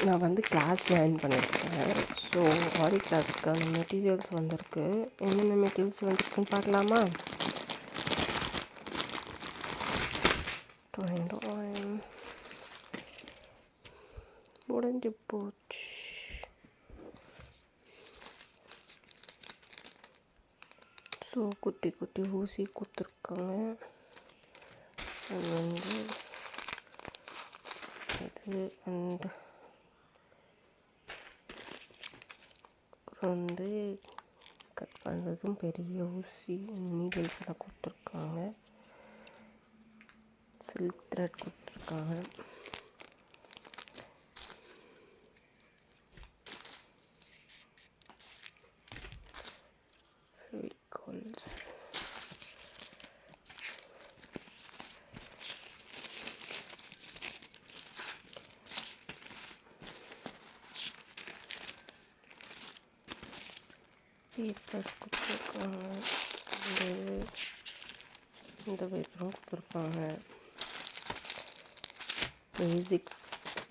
நான் வந்து class join பண்ணியிருக்கேன். ஸோ ஆரி கிளாஸ்க்கான மெட்டீரியல்ஸ் வந்திருக்கு. என்னென்ன மெட்டீரியல்ஸ் வந்திருக்குன்னு பார்க்கலாமா? முடிஞ்சு போச்சு. ஸோ குட்டி குட்டி ஊசி கொடுத்துருக்காங்க. அது வந்து அது அண்ட் வந்து கட் பண்ணுறதும் பெரிய ஊசி நீடில்ஸ் எல்லாம் கொடுத்துருக்காங்க. சில்க் த்ரெட் கொடுத்துருக்காங்க. ஃபெவிகால்ஸ், பேப்பர்ஸ் கொடுத்துருக்காங்க. இந்த பேப்பரும் கொடுத்துருக்காங்க.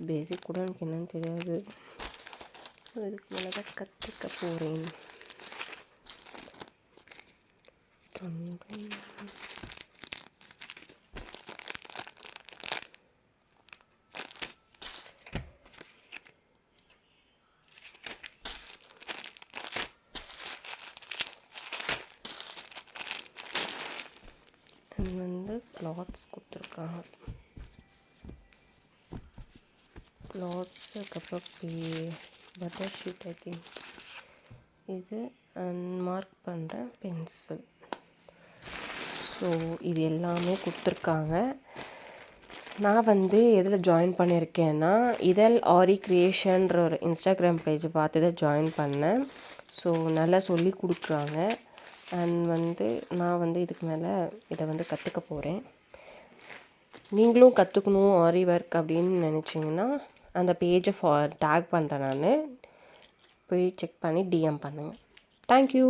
பேசிக் கூட எனக்கு என்னன்னு தெரியாது. ஸோ இதுக்கு மேலே தான் கற்றுக்க போகிறேன். வந்து கிளாத்ஸ் கொடுத்துருக்காங்க. கிளாத்ஸ் அதுக்கப்புறம் பட்டர் ஷீட் ஐ திங்க் இது அண்ட் மார்க் பண்ணுற பென்சில். ஸோ இது எல்லாமே கொடுத்துருக்காங்க. நான் வந்து எதில் ஜாயின் பண்ணியிருக்கேன்னா இதழ் ஆரி கிரியேஷன்ற ஒரு இன்ஸ்டாகிராம் பேஜ் பார்த்து தான் ஜாயின் பண்ணேன். ஸோ நல்லா சொல்லி கொடுக்குறாங்க. அண்ட் வந்து நான் வந்து இதுக்கு மேலே இதை வந்து கற்றுக்க போகிறேன். நீங்களும் கற்றுக்கணும் ஆரி ஒர்க் அப்படின்னு நினச்சிங்கன்னா அந்த பேஜை டேக் பண்ணுறேன். நான் போய் செக் பண்ணி டிஎம் பண்ணுங்கள். தேங்க்யூ.